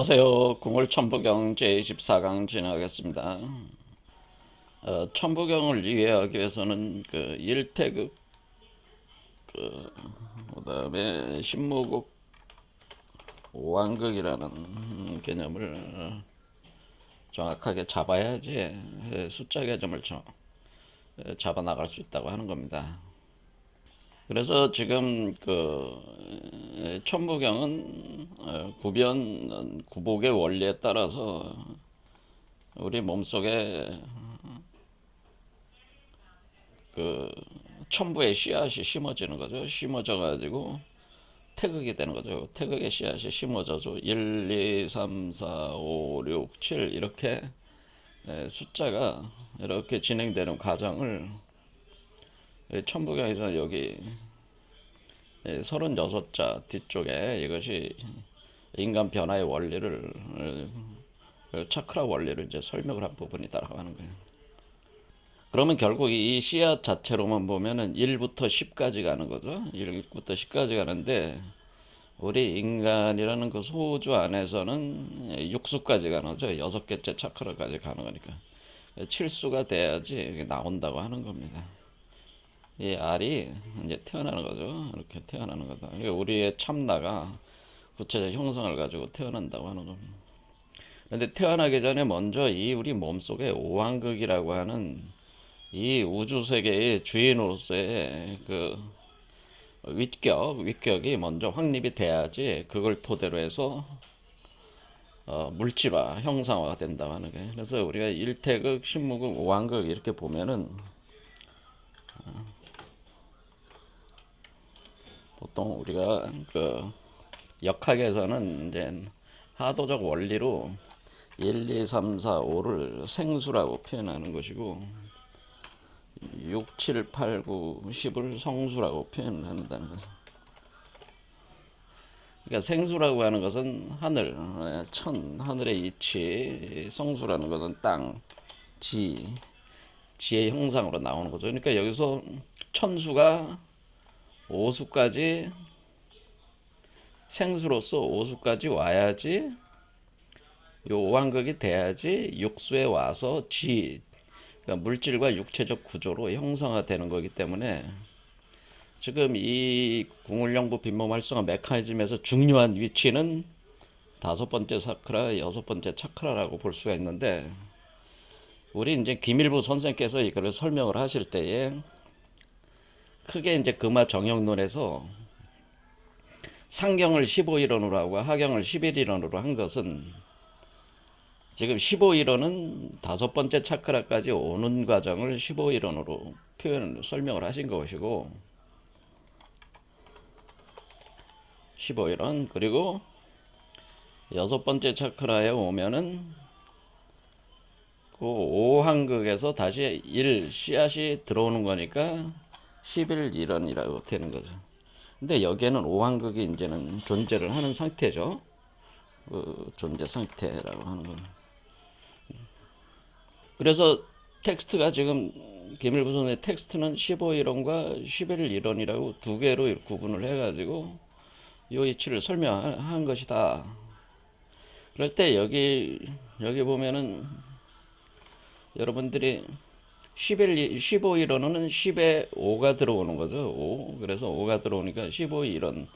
안녕하세요. 궁궐천부경 제24강 진행하겠습니다. 천부경을 이해하기 위해서는 그 일태극, 그다음에 신무국, 오왕극이라는 개념을 정확하게 잡아야지 숫자 개념을 잡아 나갈 수 있다고 하는 겁니다. 그래서 지금 그 천부경은 구변 구복의 원리에 따라서 우리 몸속에 그 첨부의 씨앗이 심어지는 거죠. 심어져 가지고 태극이 되는 거죠. 태극의 씨앗이 심어져서 1, 2, 3, 4, 5, 6, 7 이렇게 숫자가 이렇게 진행되는 과정을 천부경에서 여기 36자 뒤쪽에 이것이 인간 변화의 원리를 차크라 원리를 이제 설명을 한 부분이다라고 하는 거예요. 그러면 결국 이 씨앗 자체로만 보면은 1부터 10까지 가는 거죠. 1부터 10까지 가는데 우리 인간이라는 그 소우주 안에서는 6수까지 가는 거죠. 6개째 차크라까지 가는 거니까. 7수가 돼야지 이게 나온다고 하는 겁니다. 이 알이 이제 태어나는 거죠. 이렇게 태어나는 거다. 그러니까 우리의 참나가 구체적 형성을 가지고 태어난다고 하는 겁니다. 그런데 태어나기 전에 먼저 이 우리 몸속에 오왕극이라고 하는 이 우주 세계의 주인으로서의 그 위격이 먼저 확립이 돼야지 그걸 토대로 해서 물질화, 형상화가 된다고 하는 거예요. 그래서 우리가 일태극, 신무극, 오왕극 이렇게 보면은 보통 우리가 그 역학에서는 이제 하도적 원리로 1, 2, 3, 4, 5를 생수라고 표현하는 것이고 6, 7, 8, 9, 10을 성수라고 표현을 한다는 것은, 그러니까 생수라고 하는 것은 하늘, 하늘의 이치, 성수라는 것은 땅, 지의 형상으로 나오는 거죠. 그러니까 여기서 천수가 오수까지, 생수로서 오수까지 와야지, 요 오왕극이 돼야지 육수에 와서 그러니까 물질과 육체적 구조로 형성화되는 거기 때문에 지금 이 궁울영부 빈몸 활성화 메커니즘에서 중요한 위치는 5번째 차크라, 6번째 차크라라고 볼 수가 있는데, 우리 이제 김일부 선생께서 이거를 설명을 하실 때에 크게 이제 금화 정형론에서 상경을 15일원으로 하고 하경을 11일원으로 한 것은, 지금 15일원은 5번째 차크라까지 오는 과정을 15일원으로 설명을 하신 것이고, 15일원, 그리고 6번째 차크라에 오면은 그 5한극에서 다시 씨앗이 들어오는 거니까 11일원이라고 되는 거죠. 근데 여기에는 5한극이 이제는 존재를 하는 상태죠. 그 존재 상태라고 하는 건. 그래서 텍스트가 지금 김일부선의 텍스트는 15일원과 11일원이라고 두 개로 구분을 해가지고 요 이치를 설명한 것이다. 그럴 때 여기 보면은 여러분들이 15일원은 10에 5가 들어오는 거죠. 5. 그래서 5가 들어오니까 15일원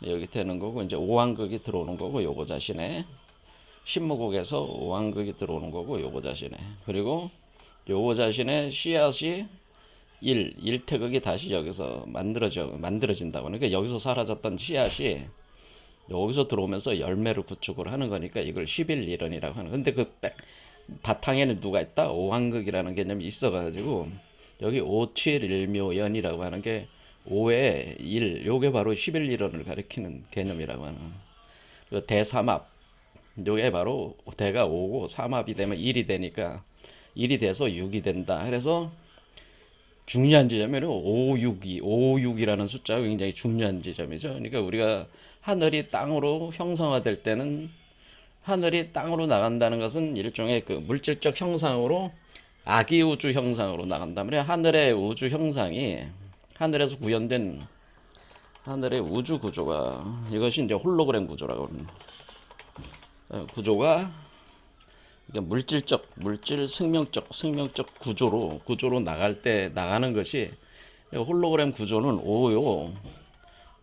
여기 되는 거고, 이제 오왕극이 들어오는 거고, 요거 자신의 신무국에서 오왕극이 들어오는 거고, 요거 자신의, 그리고 요거 자신의 씨앗이 1태극이 다시 여기서 만들어진다고. 그러니까 여기서 사라졌던 씨앗이 여기서 들어오면서 열매를 구축을 하는 거니까 이걸 11일원이라고 하는. 근데 그 바탕에는 누가 있다? 오왕극이라는 개념이 있어가지고 여기 571묘연이라고 하는 게 5의 1, 요게 바로 11일원을 가리키는 개념이라고 하는. 그 대삼합, 요게 바로 대가 5고 삼합이 되면 1이 되니까 1이 돼서 6이 된다. 그래서 중요한 지점에는 562라는 숫자가 굉장히 중요한 지점이죠. 그러니까 우리가 하늘이 땅으로 형성화될 때는, 하늘이 땅으로 나간다는 것은 일종의 그 물질적 형상으로, 아기 우주 형상으로 나간단 말이에요. 하늘의 우주 형상이, 하늘에서 구현된 하늘의 우주 구조가, 이것이 이제 홀로그램 구조라고 합니다. 구조가 그러니까 생명적 구조로 나가는 것이 홀로그램 구조는 5요.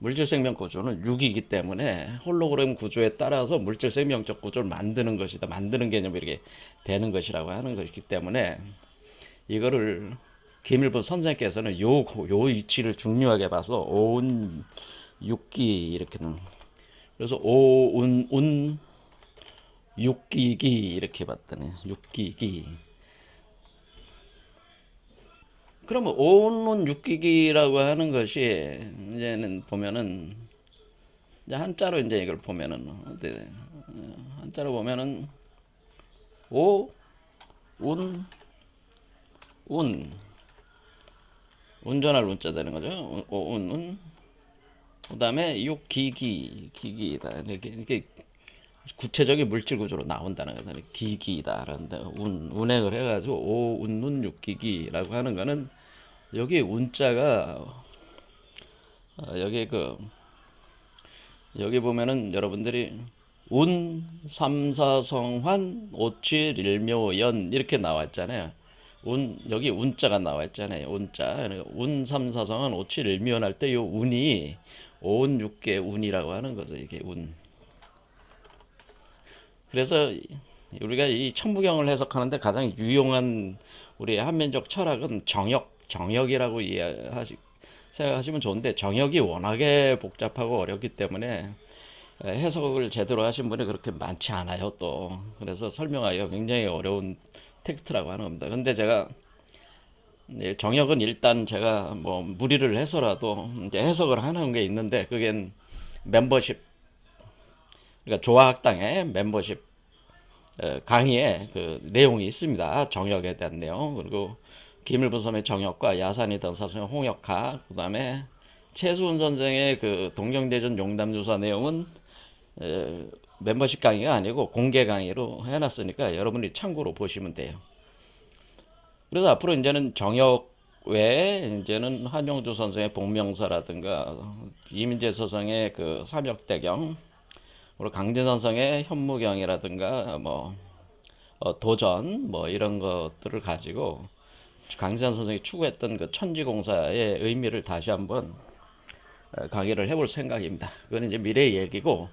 물질 생명 구조는 6이기 때문에 홀로그램 구조에 따라서 물질 생명적 구조를 만드는 것이다. 만드는 개념이 이렇게 되는 것이라고 하는 것이기 때문에 이거를 김일분 선생께서는 요 위치를 중요하게 봐서 오운 육기 이렇게는 그래서 오운 육기기 이렇게 봤더니 육기기 그러면 오운 육기기라고 하는 것이 이제는 보면은 이제 한자로 이제 이걸 보면은 한자로 보면은 오, 운, 운 운전할 운자 되는 거죠. 운, 그다음에 기기다. 이렇게 구체적인 물질 구조로 나온다는 거잖아요. 기기다라는데 운행을 해가지고 오운운 육기기라고 하는 거는 여기 운자가 여기 보면은 여러분들이 운, 삼사성환, 오칠, 일묘연 이렇게 나왔잖아요. 여기 운자가 나왔잖아요. 운자. 운, 삼사성환, 오칠, 일묘연 할 때 요 운이 오운 육계 운이라고 하는 거죠. 이게 운. 그래서 우리가 이 천부경을 해석하는데 가장 유용한 우리 한민족 철학은 정역이라고 생각하시면 좋은데 정역이 워낙에 복잡하고 어렵기 때문에 해석을 제대로 하신 분이 그렇게 많지 않아요 또. 그래서 설명하기가 굉장히 어려운 텍스트라고 하는 겁니다. 근데 제가 정역은 일단 제가 뭐 무리를 해서라도 이제 해석을 하는 게 있는데 그게 멤버십 그러니까 조화학당의 멤버십 강의에 그 내용이 있습니다. 정역에 대한 내용 그리고 기밀분섬의 정역과 야산이던 사성의 홍역학 그다음에 최수훈 선생의 그 동경대전 용담주사 내용은 멤버십 강의가 아니고 공개 강의로 해놨으니까 여러분이 참고로 보시면 돼요. 그래서 앞으로 이제는 정역 외에 이제는 한용주 선생의 복명사라든가 이민재 서성의 그 삼역대경 그리고 강진선성의 현무경이라든가 뭐 도전 뭐 이런 것들을 가지고 강진선 선생이 추구했던 그 천지공사의 의미를 다시 한번 강의를 해볼 생각입니다. 그건 이제 미래의 얘기고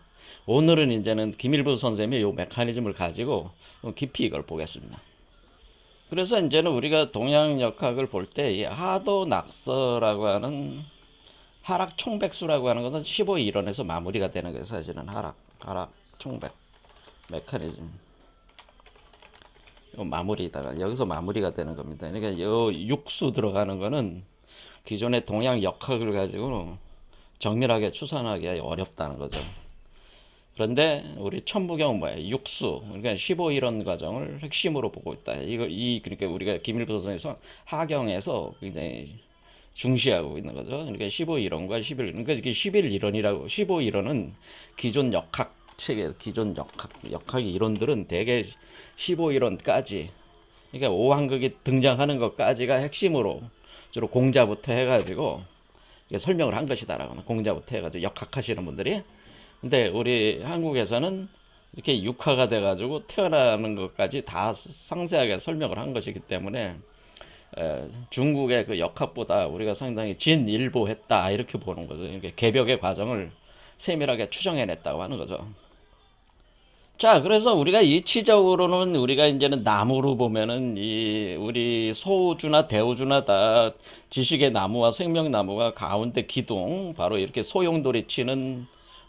오늘은 이제는 김일부 선생님의 요 메커니즘을 가지고 깊이 이걸 보겠습니다. 그래서 이제는 우리가 동양역학을 볼 때 이 하도낙서라고 하는 하락 총백수라고 하는 것은 15이론에서 마무리가 되는 거예요. 사실은 하락 총백 메커니즘 마무리다가 여기서 마무리가 되는 겁니다. 그러니까 요 육수 들어가는 거는 기존의 동양 역학을 가지고 정밀하게 추산하기 어렵다는 거죠. 그런데 우리 천부경 뭐예요? 육수 그러니까 15이론 과정을 핵심으로 보고 있다. 그러니까 우리가 김일부 선생에서 하경에서 굉장히 중시하고 있는 거죠. 그러니까 15이론과 11, 그러니까 이게 11이론이라고 15이론은 기존 역학 체계, 기존 역학 이론들은 대개 15이론까지, 그러니까 오왕극이 등장하는 것까지가 핵심으로 주로 공자부터 해가지고 설명을 한 것이다라고 공자부터 해가지고 역학하시는 분들이. 근데 우리 한국에서는 이렇게 육화가 돼가지고 태어나는 것까지 다 상세하게 설명을 한 것이기 때문에 중국의 그 역학보다 우리가 상당히 진일보했다 이렇게 보는 거죠. 이렇게 개벽의 과정을 세밀하게 추정해냈다고 하는 거죠. 자, 그래서 우리가 이치적으로는 우리가 이제는 나무로 보면은 이 우리 소우주나 대우주나 다 지식의 나무와 생명나무가 가운데 기둥 바로 이렇게 소용돌이 치는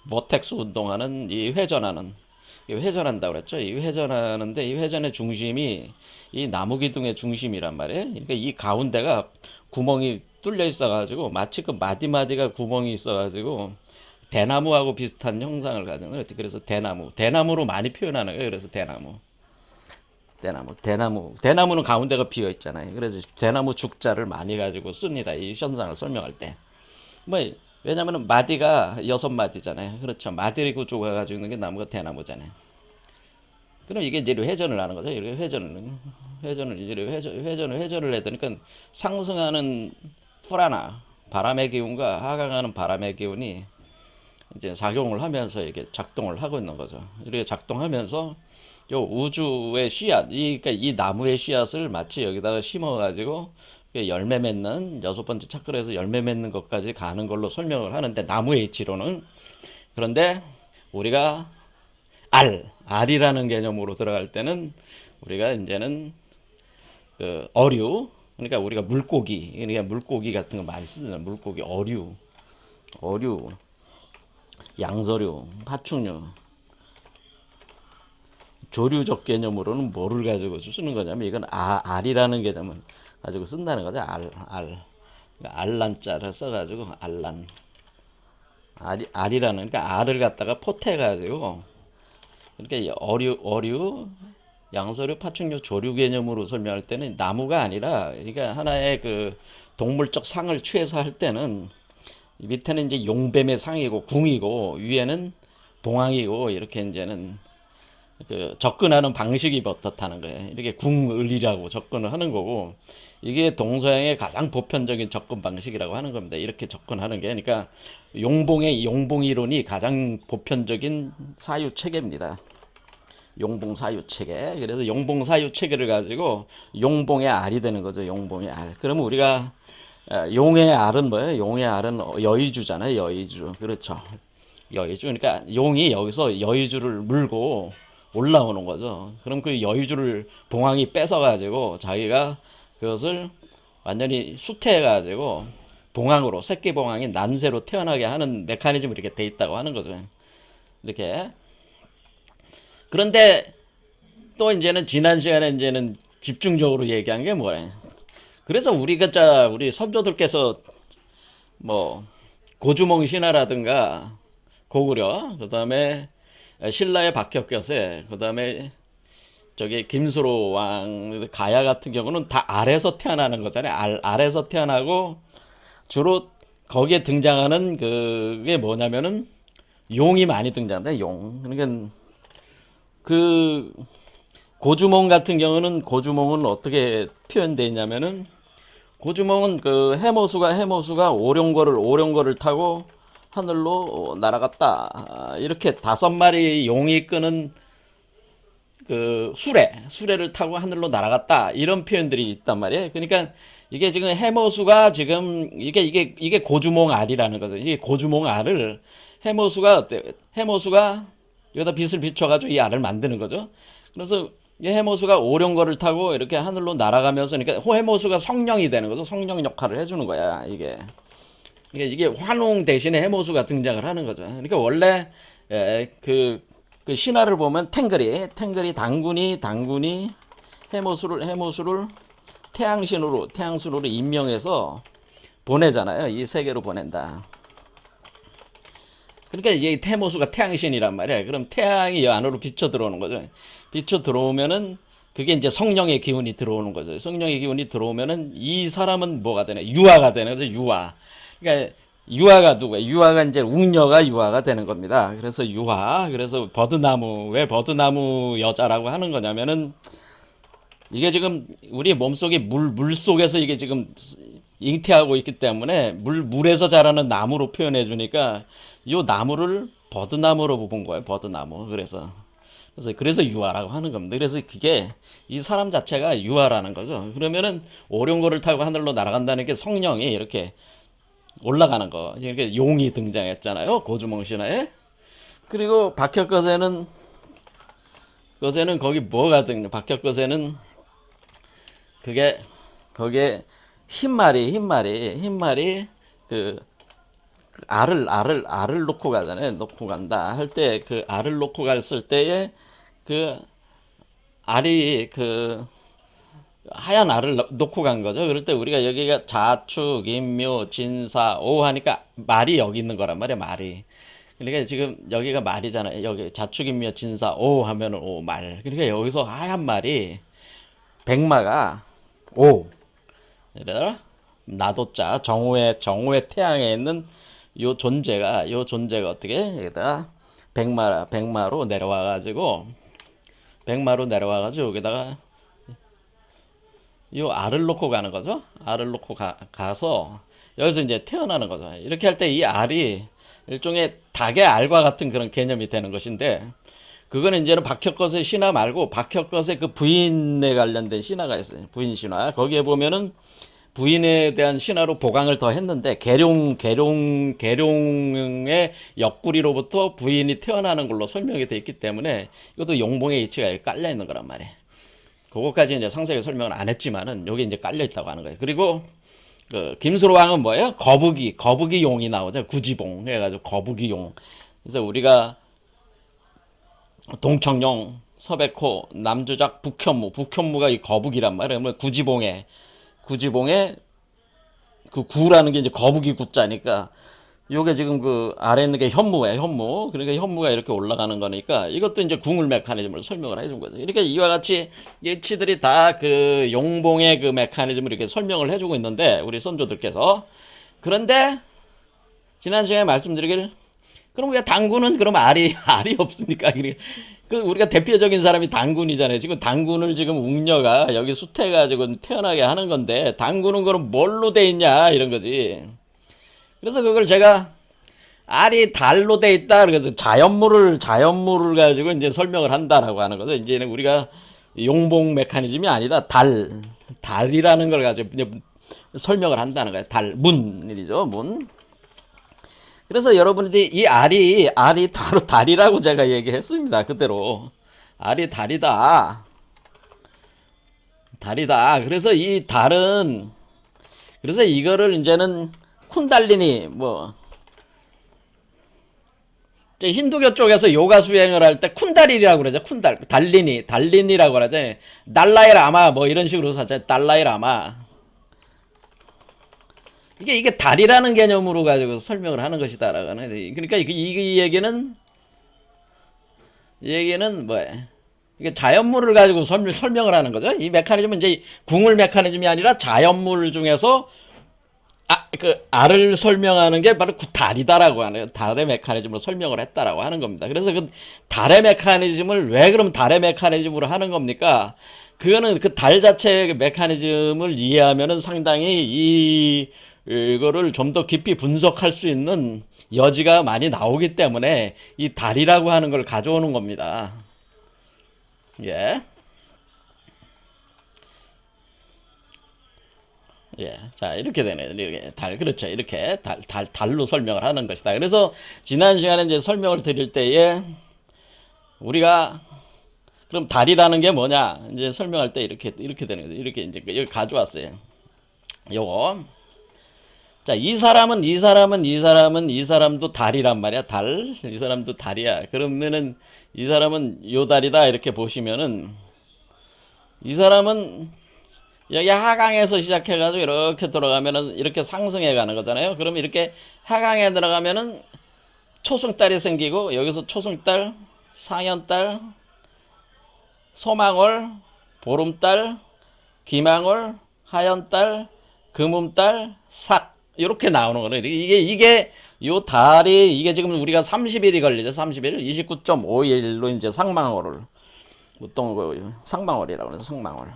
모텍스 운동하는 이 회전한다고 그랬죠. 이 회전하는데 이 회전의 중심이 이 나무 기둥의 중심이란 말이에요. 그러니까 이 가운데가 구멍이 뚫려 있어가지고 마치 그 마디마디가 구멍이 있어가지고 대나무하고 비슷한 형상을 가진 거예요. 그래서 대나무로 많이 표현하는 거예요. 그래서 대나무는 가운데가 비어 있잖아요. 그래서 대나무 죽자를 많이 가지고 씁니다. 이 현상을 설명할 때. 뭐 왜냐면은 마디가 6마디잖아요. 그렇죠. 마디 구조가 가지고 있는 게 나무가 대나무잖아요. 그럼 이게 이제 회전을 하는 거죠. 이렇게 회전을 해야 되니까 상승하는 풀하나 바람의 기운과 하강하는 바람의 기운이 이제 작용을 하면서 이게 작동을 하고 있는 거죠. 이렇게 작동하면서 요 우주의 씨앗, 그러니까 이 나무의 씨앗을 마치 여기다가 심어가지고 열매 맺는 여섯 번째 차크라에서 열매 맺는 것까지 가는 걸로 설명을 하는데 나무의 이치로는. 그런데 우리가 알이라는 개념으로 들어갈 때는 우리가 이제는 그 어류, 그러니까 우리가 물고기, 그러니까 물고기 같은 거 많이 쓰잖아요. 물고기, 어류, 양서류, 파충류, 조류적 개념으로는 뭐를 가지고 쓰는 거냐면 이건 알이라는 개념을 가지고 쓴다는 거죠. 그러니까 알란자를 써가지고 알란. 알이라는, 그러니까 알을 갖다가 포태가지고 이렇게 어류, 양서류, 파충류, 조류 개념으로 설명할 때는 나무가 아니라, 그러니까 하나의 그 동물적 상을 취해서 할 때는 밑에는 이제 용뱀의 상이고 궁이고 위에는 봉황이고 이렇게 이제는 그 접근하는 방식이 어떻다는 거예요. 이렇게 궁을이라고 접근을 하는 거고 이게 동서양의 가장 보편적인 접근 방식이라고 하는 겁니다. 이렇게 접근하는 게, 그러니까 용봉 이론이 가장 보편적인 사유 체계입니다. 용봉 사유 체계. 그래서 용봉 사유 체계를 가지고 용봉의 알이 되는 거죠. 용봉의 알. 그러면 우리가 용의 알은 뭐예요? 용의 알은 여의주잖아요. 여의주. 그렇죠. 여의주. 그러니까 용이 여기서 여의주를 물고 올라오는 거죠. 그럼 그 여의주를 봉황이 뺏어가지고 자기가 그것을 완전히 수태해가지고 봉황으로, 새끼 봉황이 난새로 태어나게 하는 메커니즘이 이렇게 돼 있다고 하는 거죠. 이렇게. 그런데 또 이제는 지난 시간에 이제는 집중적으로 얘기한 게 뭐래? 그래서 우리 선조들께서 뭐 고주몽 신화라든가 고구려, 그다음에 신라의 박혁거세, 그다음에 저기 김수로 왕, 가야 같은 경우는 다 알에서 태어나는 거잖아요. 알에서 태어나고 주로 거기에 등장하는 그게 뭐냐면은 용이 많이 등장한다. 용. 그러니까 그 고주몽 같은 경우는 고주몽은 어떻게 표현되어 있냐면은 고주몽은 그 해모수가 오룡거를 타고 하늘로 날아갔다. 이렇게 5마리 용이 끄는 그 수레를 타고 하늘로 날아갔다. 이런 표현들이 있단 말이에요. 그러니까 이게 지금 해모수가 지금 이게 고주몽 알이라는 거죠. 이게 고주몽 알을 해모수가 여기다 빛을 비춰가지고 이 알을 만드는 거죠. 그래서 이 해모수가 오룡거를 타고 이렇게 하늘로 날아가면서, 그러니까 해모수가 성령이 되는 거죠. 성령 역할을 해주는 거야. 이게 환웅 대신에 해모수가 등장을 하는 거죠. 그러니까 원래 그 신화를 보면 탱글이 당군이 해모수를 태양신으로 임명해서 보내잖아요. 이 세계로 보낸다. 그러니까 이게 해모수가 태양신이란 말이야. 그럼 태양이 이 안으로 비쳐 들어오는 거죠. 비쳐 들어오면은 그게 이제 성령의 기운이 들어오는 거죠. 성령의 기운이 들어오면은 이 사람은 뭐가 되나? 유아가 되는 거죠. 유아. 그러니까 유아가 누구야? 유아가 이제 웅녀가 유아가 되는 겁니다. 그래서 유아. 그래서 왜 버드나무 여자라고 하는 거냐면은 이게 지금 우리 몸속에 물 속에서 이게 지금 잉태하고 있기 때문에 물에서 자라는 나무로 표현해 주니까 이 나무를 버드나무로 본 거예요. 버드나무. 그래서 유아라고 하는 겁니다. 그래서 그게 이 사람 자체가 유아라는 거죠. 그러면은 오룡고를 타고 하늘로 날아간다는 게 성령이 이렇게 올라가는 거. 이렇게 용이 등장했잖아요. 고주몽 신화에. 그리고 박혁거세는 거기 뭐가 등장? 박혁거세는 그게 거기에 흰말이 그 알을 놓고 가잖아요. 놓고 간다 할 때 그 알을 놓고 갔을 때에 그 알이 그 하얀 알을 놓고 간 거죠. 그럴 때 우리가 여기가 자축, 인묘, 진사, 오 하니까 말이 여기 있는 거란 말이야. 말이. 그러니까 지금 여기가 말이잖아요. 여기 자축, 인묘, 진사, 오 하면은 오 말. 그러니까 여기서 하얀 말이 백마가 오. 얘들아, 나도자 정오의 태양에 있는 요 존재가 어떻게 여기다가 백마로 내려와가지고 여기다가 요 알을 놓고 가는 거죠. 알을 놓고 가서 여기서 이제 태어나는 거죠. 이렇게 할 때 이 알이 일종의 닭의 알과 같은 그런 개념이 되는 것인데, 그거는 이제는 박혁것의 신화 말고 박혁것의 그 부인에 관련된 신화가 있어요. 부인 신화. 거기에 보면은 부인에 대한 신화로 보강을 더 했는데, 계룡의 옆구리로부터 부인이 태어나는 걸로 설명이 되어 있기 때문에 이것도 용봉의 이치가 깔려 있는 거란 말이에요. 그거까지 이제 상세하게 설명을 안 했지만은 여기 이제 깔려 있다고 하는 거예요. 그리고 그 김수로 왕은 뭐예요? 거북이 용이 나오죠. 구지봉 해가지고 거북이 용. 그래서 우리가 동청룡, 서백호, 남주작, 북현무가 이 거북이란 말이에요. 구지봉에 그 구라는 게 이제 거북이 구자니까 요게 지금 그 아래 있는 게 현무예요. 현무. 그러니까 현무가 이렇게 올라가는 거니까 이것도 이제 궁을 메커니즘을 설명을 해준 거죠. 이렇게 이와 같이 일치들이 다 그 용봉의 그 메커니즘을 이렇게 설명을 해주고 있는데, 우리 선조들께서. 그런데 지난 시간에 말씀드리길, 그럼 왜 당군은 그럼 알이 없습니까? 그 우리가 대표적인 사람이 당군이잖아요. 지금 당군을 지금 웅녀가 여기 수태가지고 태어나게 하는 건데, 당군은 그럼 뭘로 돼 있냐 이런 거지. 그래서 그걸 제가 알이 달로 돼 있다. 그래서 자연물을 가지고 이제 설명을 한다라고 하는 거죠. 이제는 우리가 용봉 메커니즘이 아니다. 달이라는 걸 가지고 이제 설명을 한다는 거예요. 문이죠. 문. 그래서 여러분들이 이 알이 바로 달이라고 제가 얘기했습니다. 그대로 알이 달이다. 그래서 이 달은, 그래서 이거를 이제는 쿤달리니 힌두교 쪽에서 요가 수행을 할 때 쿤달리니라고 그러죠. 달리니라고 그러죠. 달라이 라마 이런 식으로 사죠. 달라이 라마. 이게 달이라는 개념으로 가지고 설명을 하는 것이다라고 하는. 그러니까 이 얘기는 뭐예요? 이게 자연물을 가지고 설명을 하는 거죠. 이 메커니즘은 이제 궁을 메커니즘이 아니라 자연물 중에서 그 알을 설명하는 게 바로 그 달이다라고 하는, 달의 메커니즘으로 설명을 했다라고 하는 겁니다. 그래서 그 달의 메커니즘을 왜 그럼 달의 메커니즘으로 하는 겁니까? 그거는 그 달 자체의 메커니즘을 이해하면은 상당히 이거를 좀 더 깊이 분석할 수 있는 여지가 많이 나오기 때문에 이 달이라고 하는 걸 가져오는 겁니다. 예. 예. 자, 이렇게 되네요. 이렇게 그렇죠. 이렇게 달로 설명을 하는 것이다. 그래서 지난 시간에 이제 설명을 드릴 때에 우리가 그럼 달이라는 게 뭐냐? 이제 설명할 때 이렇게 되는 거죠. 이렇게 이제 여기 가져왔어요. 요거. 자, 이 사람도 달이란 말이야. 이 사람도 달이야. 그러면은 이 사람은 요 달이다 이렇게 보시면은, 이 사람은 여기 하강에서 시작해가지고 이렇게 들어가면은 이렇게 상승해 가는 거잖아요. 그럼 이렇게 하강에 들어가면은 초승달이 생기고, 여기서 초승달, 상현달, 소망월, 보름달, 기망월, 하연달, 금음달, 삭 이렇게 나오는 거예요. 이게 요 달이 이게 지금 우리가 30일이 걸리죠. 30일, 29.5일로 이제 상망월을 보통 상망월이라고 해서 상망월.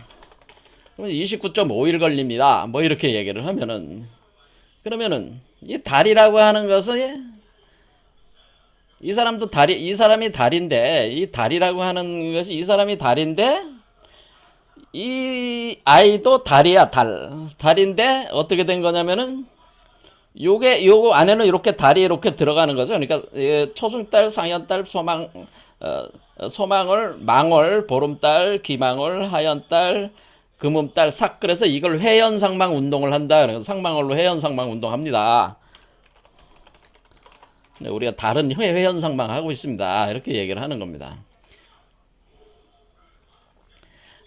그러면 29.5일 걸립니다. 이렇게 얘기를 하면은, 그러면은 이 달이라고 하는 것은 이 사람이 달인데, 이 달이라고 하는 것이 이 사람이 달인데, 이 아이도 달이야. 달인데 어떻게 된 거냐면은 요거 안에는 이렇게 달이 이렇게 들어가는 거죠. 그러니까 초승달, 상현달, 소망월, 망월, 보름달, 기망월, 하연달, 금음달, 삭. 그래서 이걸 회연상망 운동을 한다. 그래서 상망월로 회연상망 운동합니다. 우리가 다른 회연상망 하고 있습니다. 이렇게 얘기를 하는 겁니다.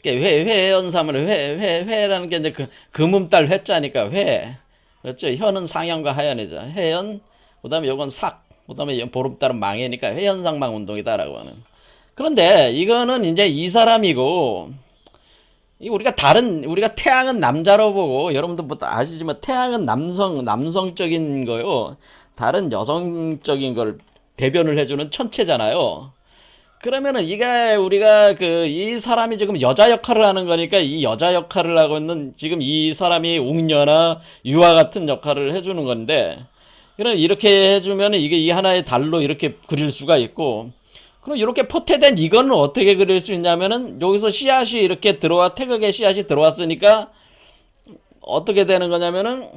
회연삼을 회라는 게 이제 금음달 회자니까 회. 그렇죠. 현은 상현과 하연이죠. 해연, 그 다음에 요건 삭, 그 다음에 보름달은 망해니까 회연상망 운동이다라고 하는. 그런데 이거는 이제 이 사람이고, 우리가 태양은 남자로 보고, 여러분들 뭐 아시지만 태양은 남성적인 거요. 달은 여성적인 걸 대변을 해주는 천체잖아요. 그러면은 우리가 이 사람이 지금 여자 역할을 하는 거니까, 이 여자 역할을 하고 있는 지금 이 사람이 웅녀나 유아 같은 역할을 해주는 건데, 그럼 이렇게 해주면 이게 이 하나의 달로 이렇게 그릴 수가 있고, 그럼 이렇게 포태된 이거는 어떻게 그릴 수 있냐면은 여기서 씨앗이 이렇게 들어와, 태극의 씨앗이 들어왔으니까 어떻게 되는 거냐면은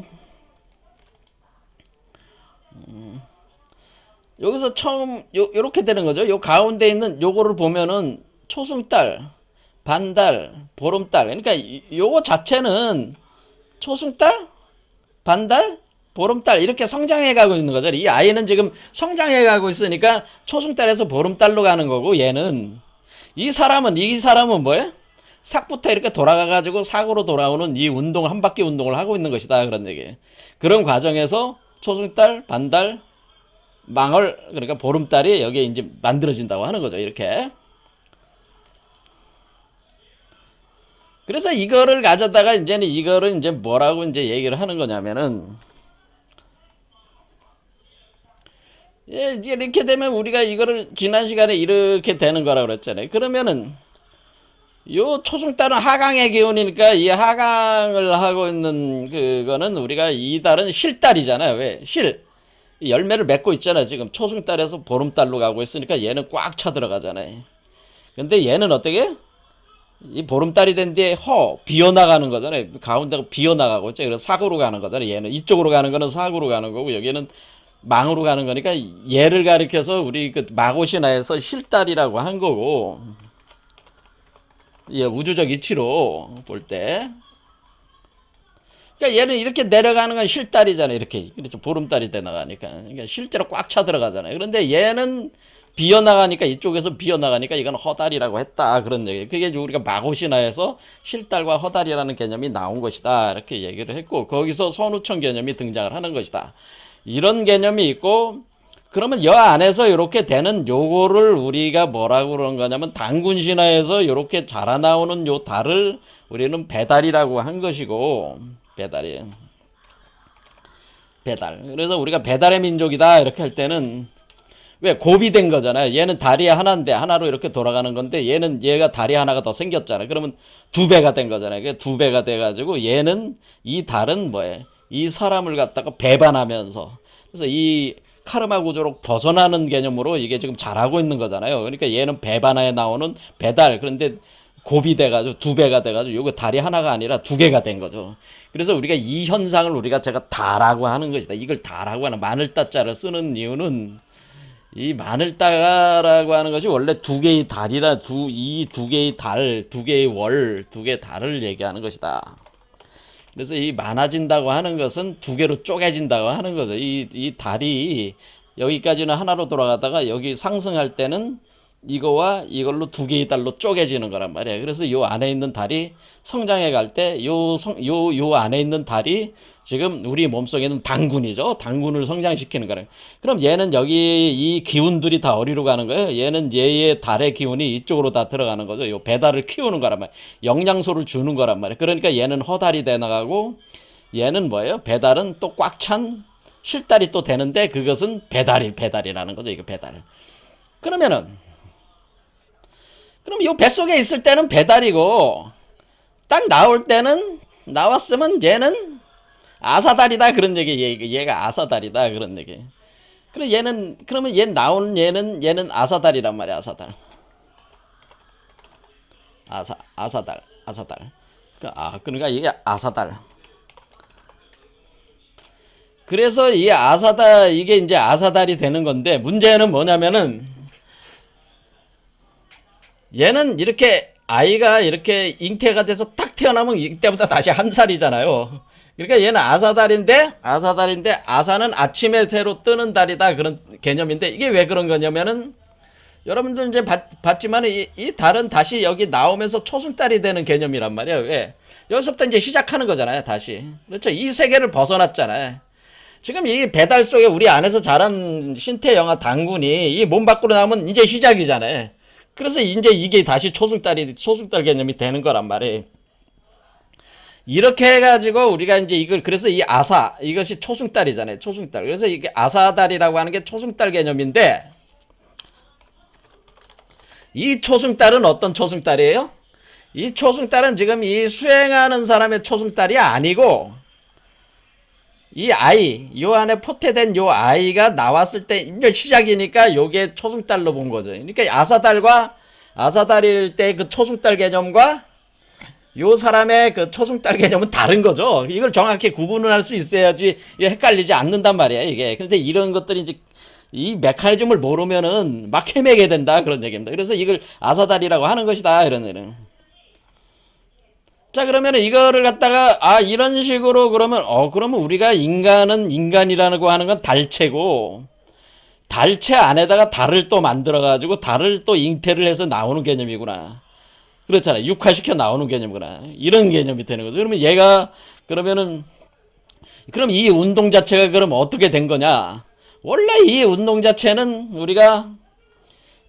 여기서 처음 요렇게 되는 거죠. 요 가운데 있는 요거를 보면은 초승달, 반달, 보름달. 그러니까 요거 자체는 초승달, 반달, 보름달 이렇게 성장해 가고 있는 거죠. 이 아이는 지금 성장해 가고 있으니까 초승달에서 보름달로 가는 거고, 얘는 이 사람은 뭐예요? 삭부터 이렇게 돌아가 가지고 사고로 돌아오는 이 운동, 한 바퀴 운동을 하고 있는 것이다, 그런 얘기. 그런 과정에서 초승달, 반달, 망월, 그러니까 보름달이 여기에 이제 만들어진다고 하는 거죠. 이렇게. 그래서 이거를 가져다가 이제는 이거를 이제 뭐라고 이제 얘기를 하는 거냐면은, 예, 이제 이렇게 되면 우리가 이거를 지난 시간에 이렇게 되는 거라고 그랬잖아요. 그러면은 요 초승달은 하강의 기운이니까 이 하강을 하고 있는 그거는 우리가 이 달은 실달이잖아요. 왜? 열매를 맺고 있잖아요. 지금 초승달에서 보름달로 가고 있으니까 얘는 꽉 차 들어가잖아요. 근데 얘는 어떻게? 이 보름달이 된 뒤에 비어나가는 거잖아요. 가운데가 비어나가고 있죠. 그래서 사고로 가는 거잖아요. 얘는 이쪽으로 가는 거는 사고로 가는 거고, 여기는 망으로 가는 거니까 얘를 가리켜서 우리 그 마고신화에서 실달이라고 한 거고, 예, 우주적 이치로 볼 때. 그러니까 얘는 이렇게 내려가는 건 실달이잖아요. 이렇게. 그렇죠. 보름달이 돼 나가니까. 그러니까 실제로 꽉 차 들어가잖아요. 그런데 얘는 비어나가니까, 이쪽에서 비어나가니까 이건 허달이라고 했다, 그런 얘기. 그게 우리가 마고신화에서 실달과 허달이라는 개념이 나온 것이다, 이렇게 얘기를 했고, 거기서 선우청 개념이 등장을 하는 것이다, 이런 개념이 있고. 그러면 여 안에서 이렇게 되는 요거를 우리가 뭐라고 그런 거냐면, 단군신화에서 이렇게 자라나오는 요 달을 우리는 배달이라고 한 것이고, 배달. 그래서 우리가 배달의 민족이다 이렇게 할 때는, 왜? 고비된 거잖아요. 얘는 다리 하나인데 하나로 이렇게 돌아가는 건데, 얘가 다리 하나가 더 생겼잖아요. 그러면 두 배가 된 거잖아요. 그게 두 배가 돼가지고 얘는, 이 달은 뭐예요? 이 사람을 갖다가 배반하면서, 그래서 이 카르마 구조로 벗어나는 개념으로 이게 지금 잘하고 있는 거잖아요. 그러니까 얘는 배반하에 나오는 배달. 그런데 고비돼가지고 두 배가 돼가지고 요거 다리 하나가 아니라 두 개가 된 거죠. 그래서 우리가 이 현상을 제가 다라고 하는 것이다. 이걸 다라고 하는, 마늘따자를 쓰는 이유는, 이 마늘따라고 하는 것이 원래 두 개의 달이라, 이 두 개의 달, 두 개의 월, 두 개의 달을 얘기하는 것이다. 그래서 이 많아진다고 하는 것은 두 개로 쪼개진다고 하는 거죠. 이 달이 여기까지는 하나로 돌아가다가 여기 상승할 때는 이거와 이걸로 두 개의 달로 쪼개지는 거란 말이에요. 그래서 요 안에 있는 달이 성장해 갈 때 요 안에 있는 달이 지금 우리 몸속에는 당군이죠. 당군을 성장시키는 거예요. 그럼 얘는 여기 이 기운들이 다 어디로 가는 거예요? 얘는 얘의 달의 기운이 이쪽으로 다 들어가는 거죠. 요 배달을 키우는 거란 말이에요. 영양소를 주는 거란 말이에요. 그러니까 얘는 허달이 돼 나가고, 얘는 뭐예요? 배달은 또 꽉 찬 실달이 또 되는데, 그것은 배달이라는 거죠. 이거 배달. 그럼 요 뱃속에 있을 때는 배달이고, 딱 나올 때는, 나왔으면 얘는 아사달이다, 그런 얘기. 얘가 아사달이다, 그런 얘기. 그러면 얘 나오는 얘는 아사달이란 말이야. 아사달. 아사달. 그러니까 이게 아사달. 그래서 이 이게 이제 아사달이 되는 건데, 문제는 뭐냐면은, 얘는 이렇게 아이가 이렇게 잉태가 돼서 딱 태어나면 이때부터 다시 한 살이잖아요. 그러니까 얘는 아사달인데 아사는 아침에 새로 뜨는 달이다, 그런 개념인데, 이게 왜 그런 거냐면은, 여러분들 이제 봤지만 이 달은 다시 여기 나오면서 초승달이 되는 개념이란 말이에요. 왜? 여기서부터 이제 시작하는 거잖아요, 다시. 그렇죠? 이 세계를 벗어났잖아요. 지금 이 배달 속에 우리 안에서 자란 신태영아 당군이 이 몸 밖으로 나오면 이제 시작이잖아요. 그래서 이제 이게 다시 초승달 개념이 되는 거란 말이에요. 이렇게 해가지고 우리가 이제 이걸, 그래서 이 이것이 초승달이잖아요. 초승달. 그래서 이게 아사달이라고 하는 게 초승달 개념인데, 이 초승달은 어떤 초승달이에요? 이 초승달은 지금 이 수행하는 사람의 초승달이 아니고, 이 아이, 요 안에 포태된 요 아이가 나왔을 때 이제 시작이니까 요게 초승달로 본 거죠. 그러니까 아사달일 때 그 초승달 개념과 요 사람의 그 초승달 개념은 다른 거죠. 이걸 정확히 구분을 할 수 있어야지 헷갈리지 않는단 말이야, 이게. 근데 이런 것들이 이제 이 메커니즘을 모르면은 막 헤매게 된다, 그런 얘기입니다. 그래서 이걸 아사달이라고 하는 것이다, 이런 얘기는. 자, 그러면 이거를 갖다가 이런 식으로 그러면 우리가 인간은 인간이라고 하는 건 달체고, 달체 안에다가 달을 또 만들어 가지고 달을 또 잉태를 해서 나오는 개념이구나. 그렇잖아. 육화시켜 나오는 개념이구나. 이런 개념이 되는 거죠. 그러면 그럼 이 운동 자체가 그럼 어떻게 된 거냐? 원래 이 운동 자체는 우리가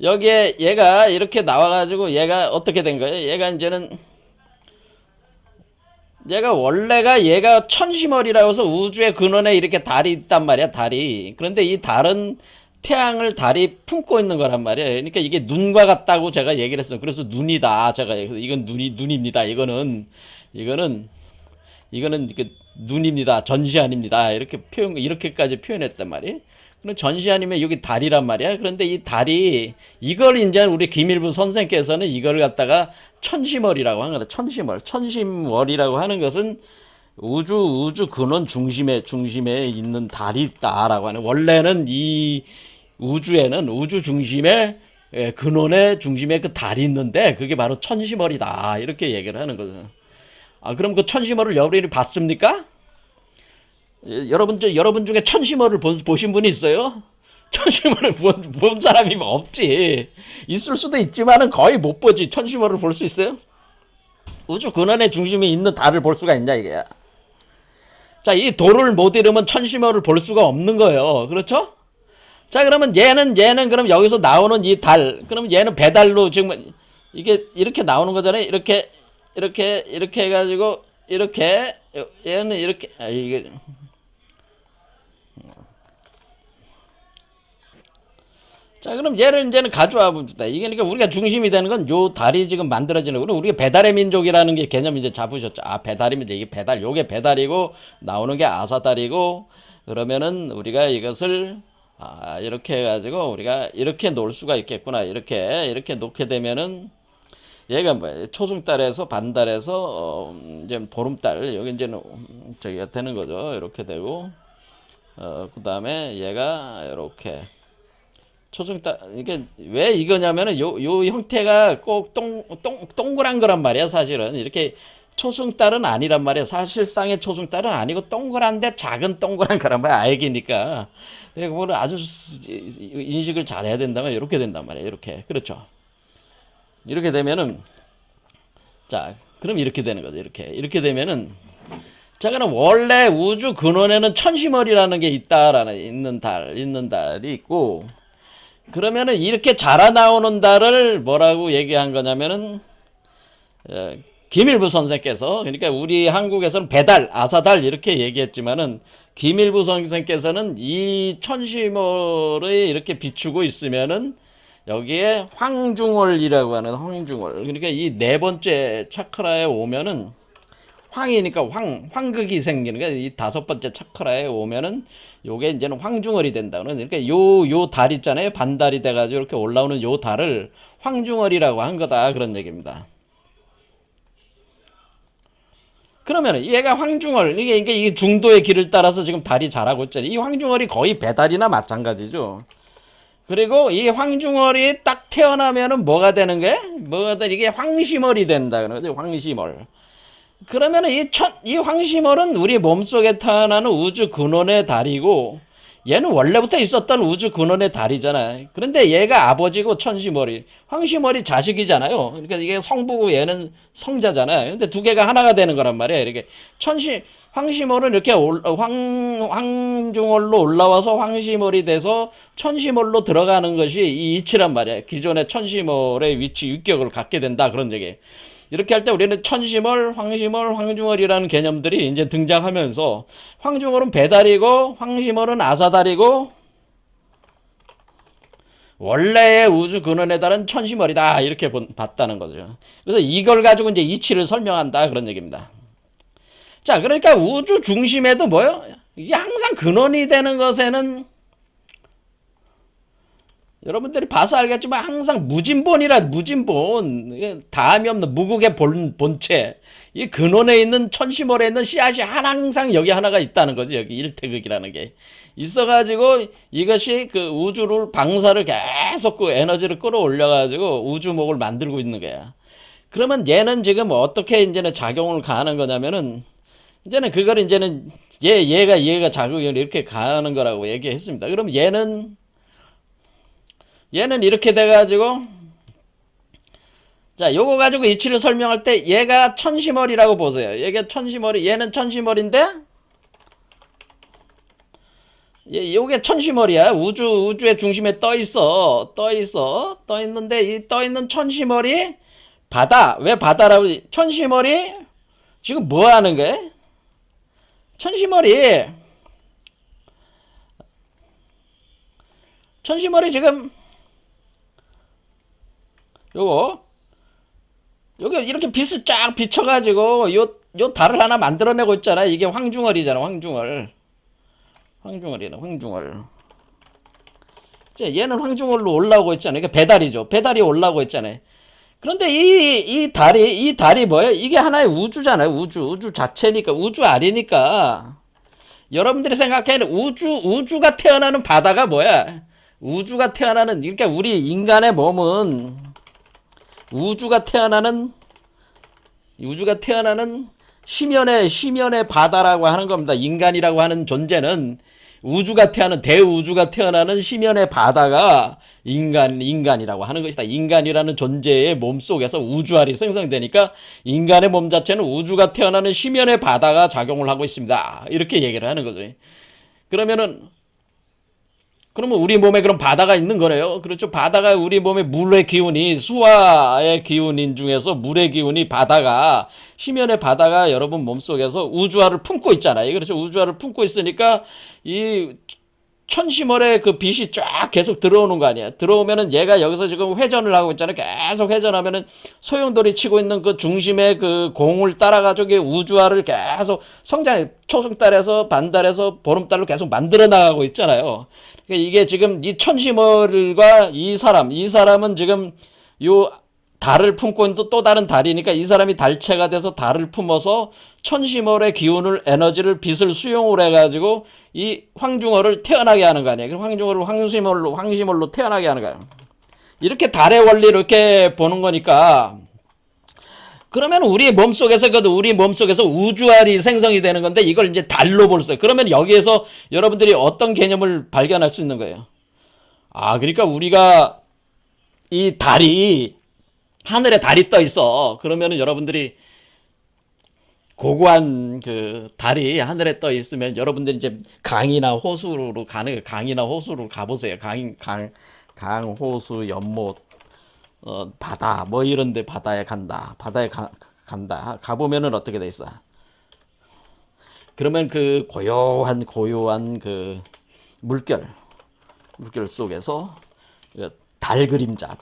여기에 얘가 이렇게 나와가지고 얘가 어떻게 된 거예요? 얘가 천시머리라고 해서 우주의 근원에 이렇게 달이 있단 말이야, 달이. 그런데 이 달은 태양을 달이 품고 있는 거란 말이에요. 그러니까 이게 눈과 같다고 제가 얘기를 했어요. 그래서 눈이다. 이건 눈입니다. 이거는 그 눈입니다. 전시안입니다. 이렇게까지 표현했단 말이에요. 그럼 전시안이면 여기 달이란 말이야. 그런데 이 달이, 이걸 이제 우리 김일부 선생께서는 이걸 갖다가 천시머리라고 하는 거다. 천시머리라고 하는 것은 우주 근원 중심에 있는 달이 있다라고 하는, 원래는 이 우주에는 우주 중심에 근원의 중심에 그 달이 있는데 그게 바로 천시머리다, 이렇게 얘기를 하는 거죠. 그럼 그 천시머리를 여러분이 봤습니까? 여러분 중에 천시머리를 보신 분이 있어요? 천시머리를 본 사람이 없지. 있을 수도 있지만은 거의 못 보지. 천시머리를 볼 수 있어요? 우주 근원의 중심에 있는 달을 볼 수가 있냐, 이게. 자, 이 도를 못 이루면 천시머리를 볼 수가 없는 거예요. 그렇죠? 자, 그러면 얘는 그럼 여기서 나오는 이 달, 그러면 얘는 배달로 지금 이게 이렇게 나오는 거잖아요. 이렇게 해가지고 얘는 이렇게 이게. 자, 그럼 얘를 이제는 가져와 봅시다. 이게 그러니까 우리가 중심이 되는 건 요 달이 지금 만들어지는 거고, 우리가 배달의 민족이라는 게 개념 이제 잡으셨죠. 배달이면 이게 배달, 요게 배달이고 나오는 게 아사달이고, 그러면은 우리가 이것을 이렇게 해가지고 우리가 이렇게 놓을 수가 있겠구나. 이렇게 놓게 되면은 얘가 뭐 초승달에서 반달에서 이제 보름달, 여기 이제는 저기가 되는 거죠. 이렇게 되고 그 다음에 얘가 이렇게 초승달. 이게 왜 이거냐면은 요 형태가 꼭 동그란 거란 말이야. 사실은 이렇게 초승달은 아니란 말이야. 사실상의 초승달은 아니고 동그란데 작은 동그란 거란 말이야. 알기니까. 그거를 아주 인식을 잘 해야 된다면 이렇게 된단 말이야. 이렇게. 그렇죠. 이렇게 되면은, 자, 그럼 이렇게 되는 거죠. 이렇게 되면은, 자, 그럼 원래 우주 근원에는 천시머리라는 게 있는 달이 있고, 그러면은 이렇게 자라나오는 달을 뭐라고 얘기한 거냐면은, 김일부 선생께서, 그러니까 우리 한국에서는 배달, 아사달 이렇게 얘기했지만은, 김일부 선생께서는 이 천시머리 이렇게 비추고 있으면은 여기에 황중월이라고 하는, 황중월. 그러니까 이 네 번째 차크라에 오면은 황이니까 황극이 생기는 거야. 이 다섯 번째 차크라에 오면은 요게 이제는 황중월이 된다. 그러니까 요 달 있잖아요. 반달이 돼가지고 이렇게 올라오는 요 달을 황중월이라고 한 거다. 그런 얘기입니다. 그러면 얘가 황중월, 이게 중도의 길을 따라서 지금 달이 자라고 있잖아요. 이 황중월이 거의 배달이나 마찬가지죠. 그리고 이 황중월이 딱 태어나면은 뭐가 되는 거야? 이게 황시멀이 된다. 그러죠. 황시멀. 그러면은 이 황시멀은 우리 몸속에 태어나는 우주 근원의 달이고, 얘는 원래부터 있었던 우주 근원의 달이잖아. 그런데 얘가 아버지고 천시머리, 황시머리 자식이잖아요. 그러니까 이게 성부고 얘는 성자잖아요. 근데 두 개가 하나가 되는 거란 말이에요. 이렇게 황시머리는 이렇게 황중월로 올라와서 황시머리 돼서 천시머리로 들어가는 것이 이 이치란 말이에요. 기존의 천시머리의 위격을 갖게 된다, 그런 얘기예요. 이렇게 할 때 우리는 천시멀, 황시멀, 황중월이라는 개념들이 이제 등장하면서, 황중월은 배달이고 황시멀은 아사달이고 원래의 우주 근원에 달은 천시멀이다, 이렇게 봤다는 거죠. 그래서 이걸 가지고 이제 이치를 설명한다, 그런 얘기입니다. 자, 그러니까 우주 중심에도 뭐요? 이게 항상 근원이 되는 것에는 여러분들이 봐서 알겠지만 항상 무진본이라 무진본 다음이 없는 무국의 본체 이 근원에 있는 천시몰에 있는 씨앗이 항상 여기 하나가 있다는 거죠. 여기 일태극이라는 게 있어가지고 이것이 그 우주를 방사를 계속 그 에너지를 끌어올려가지고 우주목을 만들고 있는 거야. 그러면 얘는 지금 어떻게 이제는 작용을 가하는 거냐면은 이제는 그걸 이제는 얘가 작용을 이렇게 가하는 거라고 얘기했습니다. 그럼 얘는 이렇게 돼가지고 자 요거 가지고 이치를 설명할 때 얘가 천시머리라고 보세요. 얘가 천시머리 얘는 천시머리인데 요게 천시머리야. 우주의 중심에 떠 있는데 이 떠 있는 천시머리 바다 왜 바다라고 천시머리 지금 뭐 하는 거야? 천시머리 지금 요거 여기 이렇게 빛을 쫙 비춰가지고 요 달을 하나 만들어내고 있잖아. 이게 황중월이잖아. 황중월. 얘는 황중월로 올라오고 있잖아. 이게 배달이죠. 배달이 올라오고 있잖아요. 그런데 이 달이 뭐예요? 이게 하나의 우주잖아요. 우주 자체니까 우주 알이니까 여러분들이 생각하는 우주가 태어나는 바다가 뭐야? 우주가 태어나는 그러니까 우리 인간의 몸은 우주가 태어나는 심연의 바다라고 하는 겁니다. 인간이라고 하는 존재는 대우주가 태어나는 심연의 바다가 인간이라고 하는 것이다. 인간이라는 존재의 몸 속에서 우주알이 생성되니까 인간의 몸 자체는 우주가 태어나는 심연의 바다가 작용을 하고 있습니다. 이렇게 얘기를 하는 거죠. 그러면 우리 몸에 그런 바다가 있는 거네요. 그렇죠. 바다가 우리 몸에 물의 기운이 수화의 기운인 중에서 물의 기운이 바다가 심연의 바다가 여러분 몸속에서 우주화를 품고 있잖아요. 그렇죠. 우주화를 품고 있으니까 이 천시멀의 그 빛이 쫙 계속 들어오는 거 아니야. 들어오면은 얘가 여기서 지금 회전을 하고 있잖아요. 계속 회전하면은 소용돌이 치고 있는 그 중심의 그 공을 따라가지고 우주화를 계속 초승달에서 반달에서 보름달로 계속 만들어 나가고 있잖아요. 그러니까 이게 지금 이 천시멀과 이 사람은 지금 요 달을 품고 있는 또 다른 달이니까 이 사람이 달체가 돼서 달을 품어서 천시멀의 기운을 에너지를 빛을 수용을 해가지고 이 황중어를 태어나게 하는 거 아니에요. 그럼 황중어를 황시멀로 태어나게 하는 거예요. 이렇게 달의 원리 이렇게 보는 거니까 그러면 우리 몸속에서 우주알이 생성이 되는 건데 이걸 이제 달로 볼 수 있어요. 그러면 여기에서 여러분들이 어떤 개념을 발견할 수 있는 거예요? 그러니까 우리가 이 하늘에 달이 떠 있어. 그러면은 여러분들이 고고한 그 달이 하늘에 떠 있으면 여러분들이 이제 강이나 호수로 가보세요. 강, 호수, 연못, 바다, 뭐 이런데 바다에 간다. 간다. 가보면은 어떻게 돼 있어? 그러면 그 고요한 그 물결 속에서 달 그림자가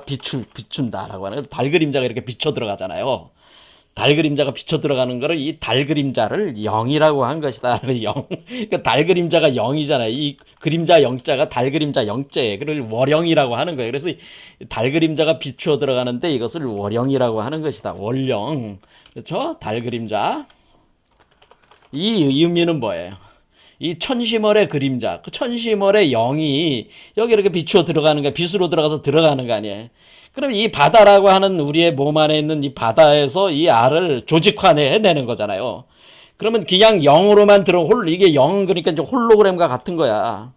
비춘다라고 하는 달 그림자가 이렇게 비쳐 들어가잖아요. 달 그림자가 비쳐 들어가는 거를 이 달 그림자를 0이라고 한 것이다. 0. 그러니까 달 그림자가 0이잖아요. 이 그림자 0자가 달 그림자 0자예요. 그걸 월령이라고 하는 거예요. 그래서 달 그림자가 비추어 들어가는데 이것을 월령이라고 하는 것이다. 월령. 그렇죠? 달 그림자. 이 의미는 뭐예요? 이 천시멀의 그림자, 그 천시멀의 0이 여기 이렇게 비추어 들어가는 거야. 빛으로 들어가서 들어가는 거 아니에요. 그럼 이 바다라고 하는 우리의 몸 안에 있는 이 바다에서 이 알을 조직화해내는 거잖아요. 그러면 그냥 0으로만 이게 0, 그러니까 이제 홀로그램과 같은 거야.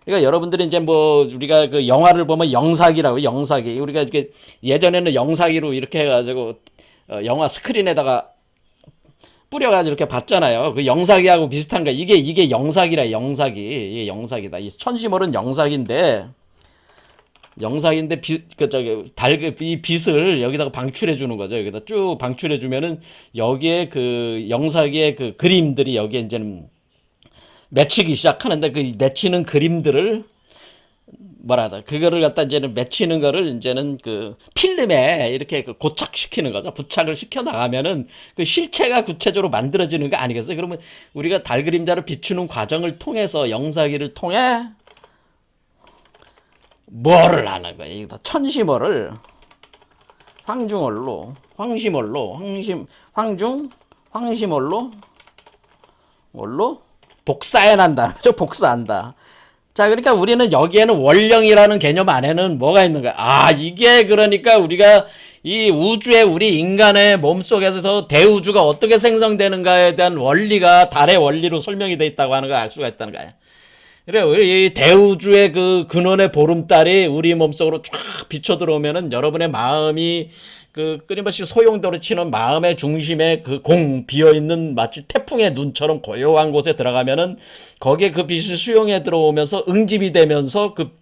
그러니까 여러분들이 이제 뭐 우리가 그 영화를 보면 영사기. 우리가 이렇게 예전에는 영사기로 이렇게 해가지고 영화 스크린에다가 뿌려가지고 이렇게 봤잖아요. 그 영사기하고 비슷한 거. 이게 영사기라, 영사기. 이게 영사기다. 이 천시멀은 영사기인데, 이 빛을 여기다가 방출해 주는 거죠. 여기다 쭉 방출해 주면은 여기에 그 영사기의 그 그림들이 여기에 이제는 맺히기 시작하는데 그 맺히는 그림들을 뭐라 하다 그거를 갖다 이제는 맺히는 거를 이제는 그 필름에 이렇게 그 고착시키는 거죠. 부착을 시켜 나가면은 그 실체가 구체적으로 만들어지는 거 아니겠어요? 그러면 우리가 달 그림자를 비추는 과정을 통해서 영사기를 통해 뭐를 하는 거예요? 이거 천시모를 황중월로 황심월로 황중 황심월로 뭘로 복사해 난다. 그죠? 복사한다. 자, 그러니까 우리는 여기에는 원령이라는 개념 안에는 뭐가 있는 거야? 아, 이게 그러니까 우리가 이 우주의 우리 인간의 몸속에서 대우주가 어떻게 생성되는가에 대한 원리가 달의 원리로 설명이 돼 있다고 하는 걸 알 수가 있다는 거야. 그래, 우리 대우주의 그 근원의 보름달이 우리 몸속으로 쫙 비쳐 들어오면은 여러분의 마음이 그 끊임없이 소용돌이 치는 마음의 중심에 그 공 비어있는 마치 태풍의 눈처럼 고요한 곳에 들어가면은 거기에 그 빛이 수용해 들어오면서 응집이 되면서 그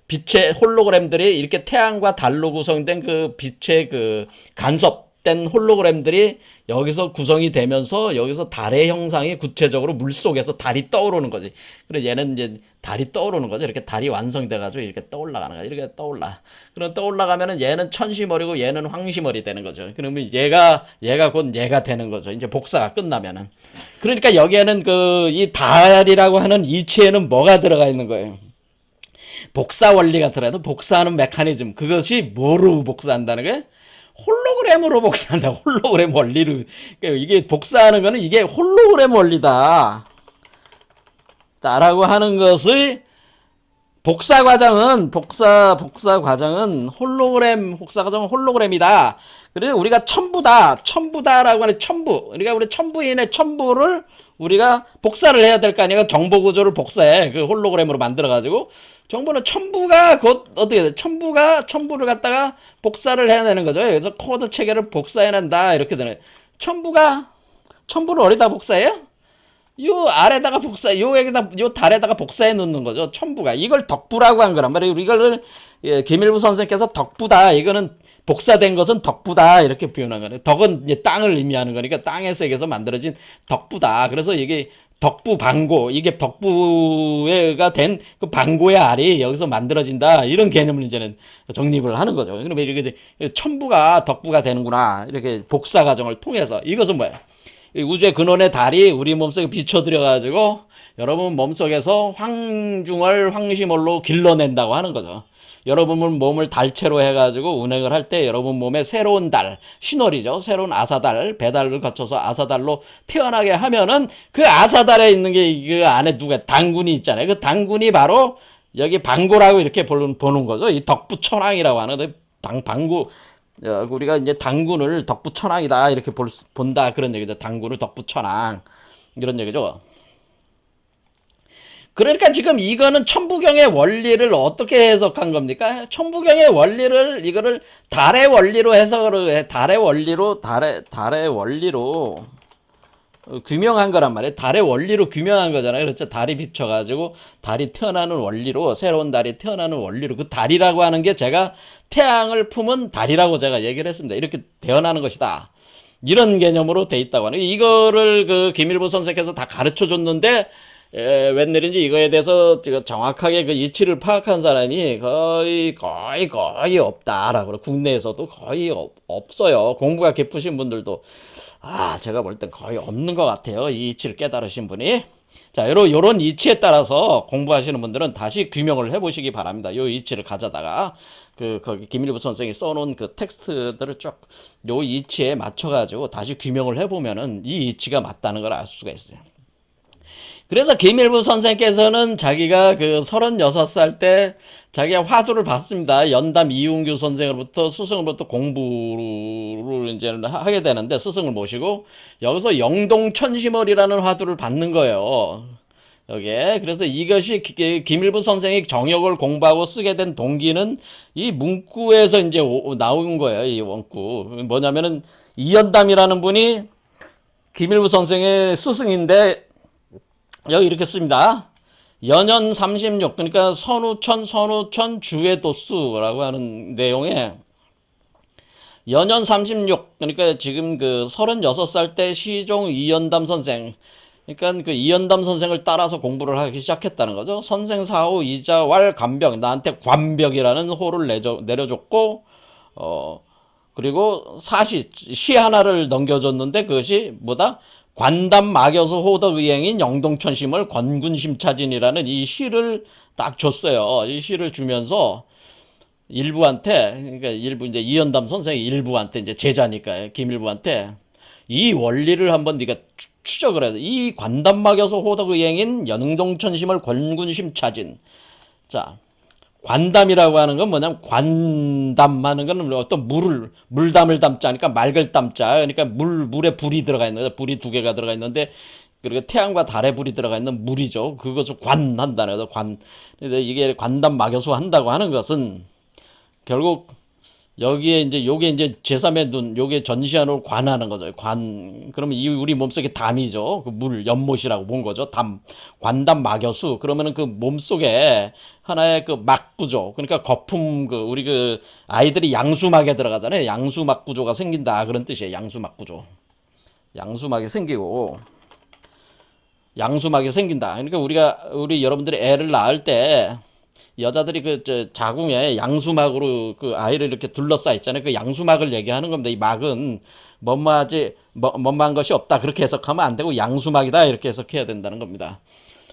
빛의 홀로그램들이 이렇게 태양과 달로 구성된 그 빛의 그 간섭된 홀로그램들이 여기서 구성이 되면서 여기서 달의 형상이 구체적으로 물 속에서 달이 떠오르는 거지. 그래서 얘는 이제 달이 떠오르는 거죠. 이렇게 달이 완성돼가지고 이렇게 떠올라가는 거야. 이렇게 떠올라. 그럼 떠올라가면은 얘는 천시머리고 얘는 황시머리 되는 거죠. 그러면 얘가 곧 얘가 되는 거죠. 이제 복사가 끝나면은. 그러니까 여기에는 그 이 달이라고 하는 이치에는 뭐가 들어가 있는 거예요? 복사 원리가 들어가도 복사하는 메커니즘. 그것이 뭐로 복사한다는 거예요? 홀로그램으로 복사한다. 홀로그램 원리로. 그러니까 이게 복사하는 거는 이게 홀로그램 원리다. 라고 하는 것을 복사 과정은 홀로그램이다. 그래서 우리가 첨부다라고 하는 첨부. 그러니까 우리 첨부인의 첨부를 우리가 복사를 해야 될 거 아니야. 정보 구조를 복사해. 그 홀로그램으로 만들어 가지고 정보는 첨부가 곧 어떻게 돼? 첨부를 갖다가 복사를 해야 되는 거죠. 그래서 코드 체계를 복사해 낸다. 이렇게 되는. 첨부를 어디다 복사해요? 요 아래다가 요 달에다가 복사해 놓는 거죠. 첨부가. 이걸 덕부라고 한 거란 말이에요. 이거를 김일부 선생께서 덕부다. 이거는 복사된 것은 덕부다. 이렇게 표현한 거예요. 덕은 이제 땅을 의미하는 거니까 땅의 세계에서 만들어진 덕부다. 그래서 이게 덕부 방고, 이게 덕부가 된 그 방고의 알이 여기서 만들어진다. 이런 개념을 이제는 정립을 하는 거죠. 그러면 이렇게 첨부가 덕부가 되는구나. 이렇게 복사 과정을 통해서. 이것은 뭐예요? 우주의 근원의 달이 우리 몸속에 비춰들여가지고 여러분 몸속에서 황중월, 황심월로 길러낸다고 하는 거죠. 여러분 몸을 달체로 해가지고 운행을 할 때 여러분 몸에 새로운 달, 신월이죠. 새로운 아사달, 배달을 거쳐서 아사달로 태어나게 하면은 그 아사달에 있는 게 그 안에 누가 당군이 있잖아요. 그 당군이 바로 여기 방고라고 이렇게 보는 거죠. 이 덕부천왕이라고 하는 방고. 우리가 이제 당군을 덕부천왕이다 이렇게 본다 그런 얘기죠. 당군을 덕부천왕 이런 얘기죠. 그러니까 지금 이거는 천부경의 원리를 어떻게 해석한 겁니까? 천부경의 원리를 이거를 달의 원리로 해석을 해. 달의 원리로 규명한 거란 말이에요. 달의 원리로 규명한 거잖아요. 그렇죠. 달이 비춰가지고 달이 태어나는 원리로 새로운 달이 태어나는 원리로 그 달이라고 하는 게 제가 태양을 품은 달이라고 제가 얘기를 했습니다. 이렇게 태어나는 것이다. 이런 개념으로 돼 있다고 하는 이거를 그 김일보 선생께서 다 가르쳐 줬는데 웬일인지 이거에 대해서 정확하게 그 이치를 파악한 사람이 거의 없다라고 국내에서도 거의 없어요. 공부가 깊으신 분들도 제가 볼 땐 거의 없는 것 같아요. 이 이치를 깨달으신 분이. 자, 요런 이치에 따라서 공부하시는 분들은 다시 규명을 해보시기 바랍니다. 요 이치를 가져다가 거기 김일부 선생이 써놓은 그 텍스트들을 쭉 요 이치에 맞춰가지고 다시 규명을 해보면은 이 이치가 맞다는 걸 알 수가 있어요. 그래서 김일부 선생께서는 자기가 그 36살 때 자기가 화두를 받습니다. 연담 이웅규 선생으로부터 스승으로부터 공부를 이제 하게 되는데 스승을 모시고 여기서 영동천심월이라는 화두를 받는 거예요. 여기에. 그래서 이것이 김일부 선생이 정역을 공부하고 쓰게 된 동기는 이 문구에서 이제 나온 거예요. 이 원구. 뭐냐면은 이연담이라는 분이 김일부 선생의 스승인데 여기 이렇게 씁니다. 연연 36 그러니까 선우천 주의 도수라고 하는 내용에 연연 36 그러니까 지금 그 36살 때 시종 이연담 선생 그러니까 그 이연담 선생을 따라서 공부를 하기 시작했다는 거죠. 선생 사후 이자왈 간벽, 나한테 관벽이라는 호를 내려줬고, 그리고 시 하나를 넘겨줬는데 그것이 뭐다? 관담 막여서 호덕 의행인 영동천심을 권군심차진이라는 이 시를 딱 줬어요. 이 시를 주면서 일부한테, 그러니까 일부 이제 이연담 선생이 일부한테 이제 제자니까 김일부한테 이 원리를 한번 네가 추적을 해서 이 관담 막여서 호덕 의행인 영동천심을 권군심 차진. 자, 관담이라고 하는 건 뭐냐면 관담하는 건 어떤 물담을 담자 하니까 맑을 담자. 그러니까 물에 불이 들어가 있는 거죠. 불이 두 개가 들어가 있는데 그리고 태양과 달의 불이 들어가 있는 물이죠. 그것을 관한다는 거죠. 근데 이게 관담 막여수 한다고 하는 것은 결국 여기에 이제 요게 이제 제3의 눈, 요게 전시안으로 관하는 거죠. 그러면 이 우리 몸속에 담이죠. 그 연못이라고 본 거죠. 관담 막여수. 그러면은 그 몸속에 하나의 그 막구조. 그러니까 거품, 우리 아이들이 양수막에 들어가잖아요. 양수막 구조가 생긴다. 그런 뜻이에요. 양수막 구조. 양수막이 생기고, 양수막이 생긴다. 그러니까 우리 여러분들이 애를 낳을 때, 여자들이 자궁에 양수막으로 그 아이를 이렇게 둘러싸 있잖아요. 그 양수막을 얘기하는 겁니다. 이 막은 뭔마한 것이 없다. 그렇게 해석하면 안 되고 양수막이다. 이렇게 해석해야 된다는 겁니다.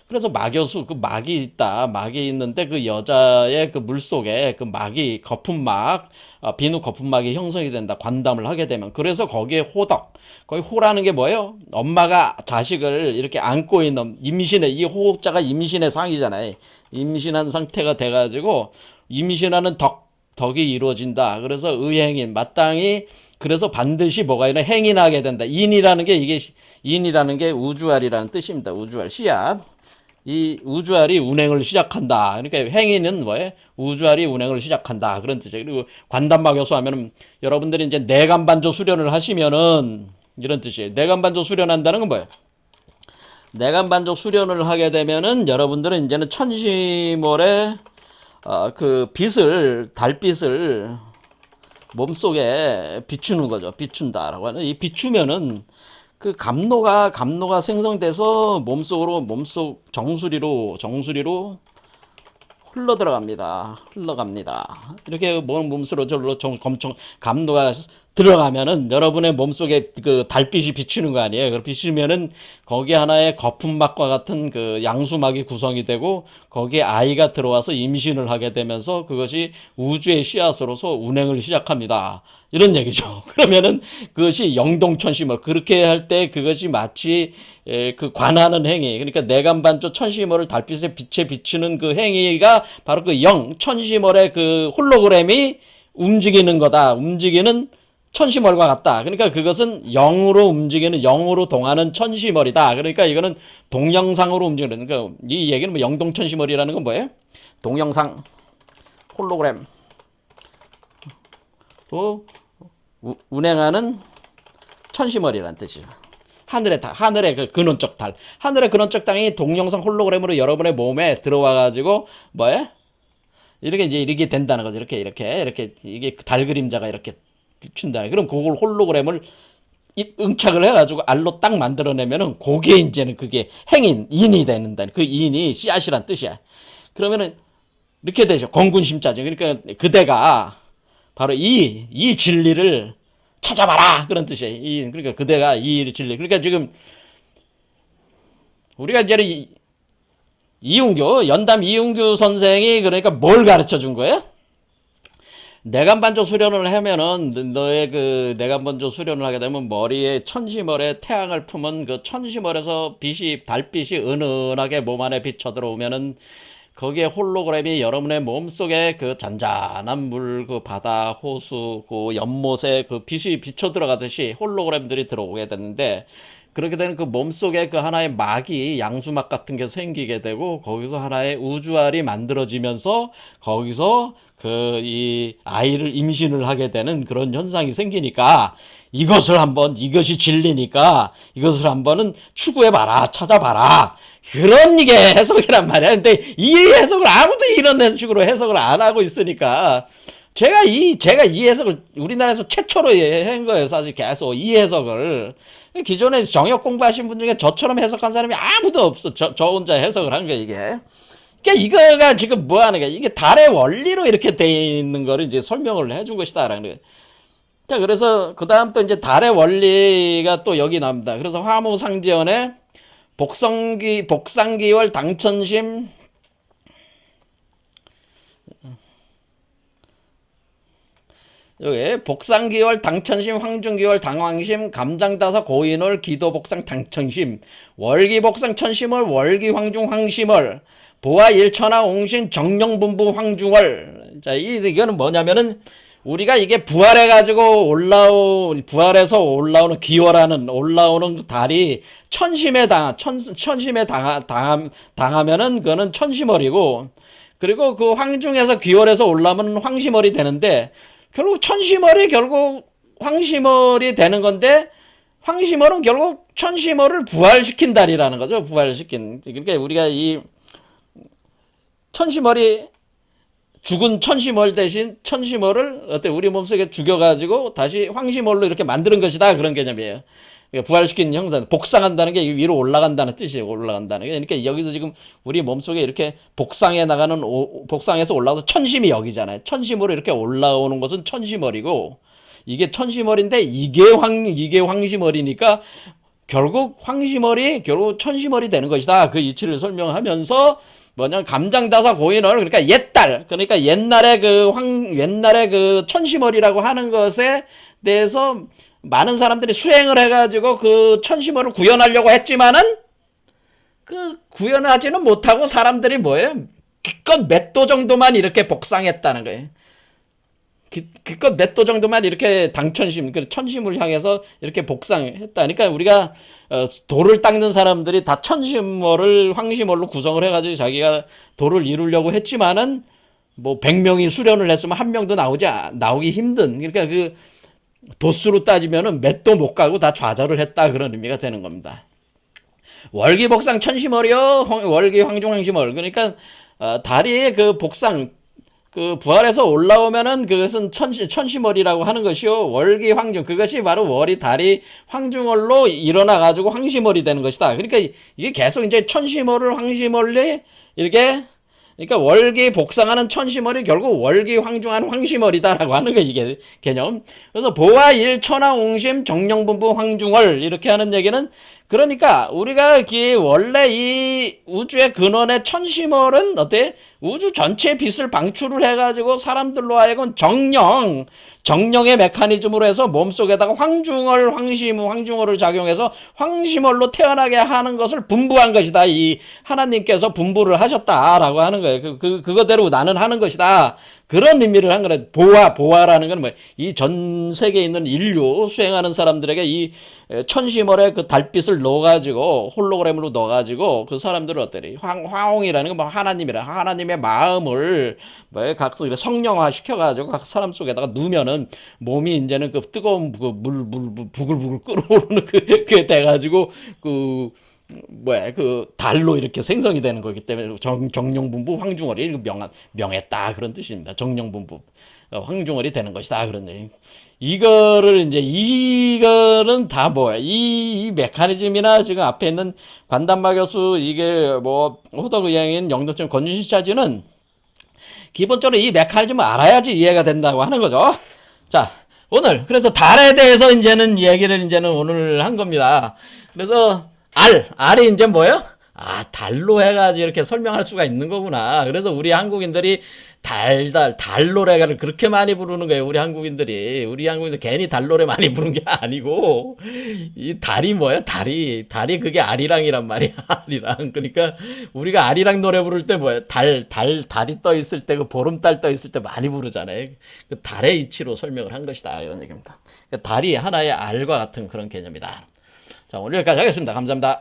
그래서 막여수, 그 막이 있다. 막이 있는데 그 여자의 그 물속에 그 막이 거품막, 비누 거품막이 형성이 된다. 관담을 하게 되면. 그래서 거기에 호덕. 거기 호라는 게 뭐예요? 엄마가 자식을 이렇게 안고 있는 임신의, 이 호자가 임신의 상이잖아요. 임신한 상태가 돼가지고 임신하는 덕이 이루어진다. 그래서 의행인, 마땅히 그래서 반드시 뭐가 있나 행인하게 된다. 인이라는 게 우주알이라는 뜻입니다. 우주알, 씨앗. 이 우주알이 운행을 시작한다. 그러니까 행위는 뭐예요? 우주알이 운행을 시작한다. 그런 뜻이에요. 그리고 관담막여수 하면은 여러분들이 이제 내간반조 수련을 하시면은 이런 뜻이에요. 내간반조 수련한다는 건 뭐예요? 내간반조 수련을 하게 되면은 여러분들은 이제는 천시몰에 그 달빛을 몸속에 비추는 거죠. 비춘다라고 하는 이 비추면은 그 감로가 생성돼서 몸속 정수리로 흘러갑니다. 이렇게 몸속으로 절로 감로가 들어가면은 여러분의 몸속에 그 달빛이 비추는 거 아니에요. 그 비추면은 거기에 하나의 거품막과 같은 그 양수막이 구성이 되고 거기에 아이가 들어와서 임신을 하게 되면서 그것이 우주의 씨앗으로서 운행을 시작합니다. 이런 얘기죠. 그러면은 그것이 영동천심을 그렇게 할 때 그것이 마치 그 관하는 행위, 그러니까 내간반조 천시물을 달빛에 빛에 비추는 그 행위가 바로 그 천시물의 그 홀로그램이 움직이는 거다. 움직이는 천시멀과 같다. 그러니까 그것은 영으로 동하는 천시멀이다. 그러니까 이거는 동영상으로 움직이는, 그러니까 이 얘기는 뭐 영동천시멀이라는 건 뭐예요? 동영상, 홀로그램, 운행하는 천시멀이라는 뜻이죠. 하늘의 그 근원적 달. 하늘의 근원적 땅이 동영상 홀로그램으로 여러분의 몸에 들어와가지고, 뭐예요? 이렇게 된다는 거죠. 이렇게, 이게 달 그림자가 이렇게 비춘다. 그럼 그걸 홀로그램을 응착을 해가지고 알로 딱 만들어내면은 그게 이제는 그게 인이 되는다. 그 인이 씨앗이란 뜻이야. 그러면은 이렇게 되죠. 권군심자죠. 그러니까 그대가 바로 이 진리를 찾아봐라. 그런 뜻이에요. 그러니까 그대가 이 진리. 그러니까 지금 우리가 이제 연담 이윤규 선생이 그러니까 뭘 가르쳐 준 거예요? 내간반조 수련을 하면은 너의 그 내간반조 수련을 하게 되면 머리에 천시멀에 태양을 품은 그 천시멀에서 달빛이 은은하게 몸 안에 비쳐 들어오면은 거기에 홀로그램이 여러분의 몸속에 그 잔잔한 물, 그 바다, 호수, 그 연못에 그 빛이 비쳐 들어가듯이 홀로그램들이 들어오게 되는데 그렇게 되는 그 몸속에 그 하나의 막이 양수막 같은 게 생기게 되고 거기서 하나의 우주알이 만들어지면서 거기서 이 아이를 임신을 하게 되는 그런 현상이 생기니까 이것이 진리니까 이것을 한번은 추구해봐라, 찾아봐라. 그런 이게 해석이란 말이야. 근데 이 해석을 아무도 이런 식으로 해석을 안 하고 있으니까 제가 이 해석을 우리나라에서 최초로 한 거예요. 사실 계속 이 해석을. 기존에 정역 공부하신 분 중에 저처럼 해석한 사람이 아무도 없어. 저 혼자 해석을 한 거예요, 이게. 그러니까 이거가 지금 뭐 하는 거야? 이게 달의 원리로 이렇게 돼 있는 거를 이제 설명을 해준 것이다라는 거예요. 자, 그래서 그 다음 또 이제 달의 원리가 또 여기 나옵니다. 그래서 화무상제원의 복상기월 당천심 여기 복상기월 당천심 황중기월 당황심 감장다사 고인월 기도복상 당천심 월기복상 천심월 월기황중 황심월 보아 일천하 옹신 정령분부 황중월. 자, 이거는 뭐냐면은 우리가 이게 부활해가지고 부활해서 올라오는 기월하는 올라오는 달이 천심에 당하면은 그거는 천심월이고, 그리고 그 황중에서 기월해서 올라오면 황심월이 되는데, 결국 천심월이 결국 황심월이 되는 건데, 황심월은 결국 천심월을 부활시킨 달이라는 거죠. 부활시킨. 그러니까 우리가 이 천심월이 죽은 천심월 대신 천심월을 우리 몸속에 죽여가지고 다시 황심월로 이렇게 만드는 것이다, 그런 개념이에요. 그러니까 부활시키는 형상, 복상한다는 게 위로 올라간다는 뜻이에요. 올라간다는 게. 그러니까 여기서 지금 우리 몸속에 이렇게 복상에서 올라와서 천심이 여기잖아요. 천심으로 이렇게 올라오는 것은 천심월이고, 이게 천심월인데 이게 황심월이니까 결국 황심월이 결국 천심월이 되는 것이다. 그 이치를 설명하면서 뭐냐, 감장다사 고인월, 그러니까 옛달, 그러니까 옛날에 그 천심월이라고 하는 것에 대해서 많은 사람들이 수행을 해가지고 그 천심월을 구현하려고 했지만은 그 구현하지는 못하고 사람들이 뭐예요? 기껏 몇 도 정도만 이렇게 복상했다는 거예요. 기껏 몇 도 정도만 이렇게 당천심, 그 천심을 향해서 이렇게 복상했다. 그러니까 우리가 돌을 닦는 사람들이 다 천심월을 황심월로 구성을 해가지고 자기가 돌을 이루려고 했지만은 뭐 100명이 수련을 했으면 한 명도 나오기 힘든, 그러니까 그 도수로 따지면은 몇 도 못 가고 다 좌절을 했다, 그런 의미가 되는 겁니다. 월기복상 천심월이요, 월기 황중황심월. 그러니까 달이 그 복상, 그 부활해서 올라오면은 그것은 천심월이라고 하는 것이요, 월기 황중, 그것이 바로 월이 달이 황중월로 일어나 가지고 황심월이 되는 것이다. 그러니까 이게 계속 이제 천심월을 황심월이 이렇게, 그러니까 월기 복상하는 천심월이 결국 월기 황중한 황심월이다라고 하는 거, 이게 개념. 그래서 보아 일천하 옹심 정령분부 황중월, 이렇게 하는 얘기는, 그러니까 우리가 원래 이 우주의 근원의 천심월은 어때? 우주 전체의 빛을 방출을 해가지고 사람들로 하여금 정령의 메커니즘으로 해서 몸속에다가 황중월을 작용해서 황심월로 태어나게 하는 것을 분부한 것이다. 이 하나님께서 분부를 하셨다라고 하는 거예요. 그거대로 나는 하는 것이다. 그런 의미를 한 거래. 보아라는 건 뭐야? 이 전 세계에 있는 인류 수행하는 사람들에게 이 천심월에 그 달빛을 넣어가지고, 홀로그램으로 넣어가지고 그 사람들을 어때리? 화홍이라는 건 뭐 하나님의 마음을 뭐 성령화 시켜가지고 각 사람 속에다가 넣으면은 몸이 이제는 그 뜨거운 그 물 부글부글 끓어오르는 그게 돼가지고 그 달로 이렇게 생성이 되는 거기 때문에 정령분부 황중월이 명했다, 그런 뜻입니다. 정령분부 황중월이 되는 것이다, 그런 얘기. 이거는 다 뭐야? 이 메커니즘이나 지금 앞에 있는 관단마교수, 이게 뭐 호덕의양인 영도천 권유시차지는 기본적으로 이 메커니즘을 알아야지 이해가 된다고 하는 거죠. 자, 오늘 그래서 달에 대해서 이제는 오늘 한 겁니다. 그래서 알이 이제 뭐예요? 달로 해가지고 이렇게 설명할 수가 있는 거구나. 그래서 우리 한국인들이 달노래를 그렇게 많이 부르는 거예요. 우리 한국인들이 괜히 달노래 많이 부른 게 아니고, 이 달이 뭐예요? 달이 그게 아리랑이란 말이야. 아리랑. 그러니까 우리가 아리랑 노래 부를 때 뭐예요? 달이 떠 있을 때, 그 보름달 떠 있을 때 많이 부르잖아요. 그 달의 이치로 설명을 한 것이다, 이런 얘기입니다. 그러니까 달이 하나의 알과 같은 그런 개념이다. 자, 오늘 여기까지 하겠습니다. 감사합니다.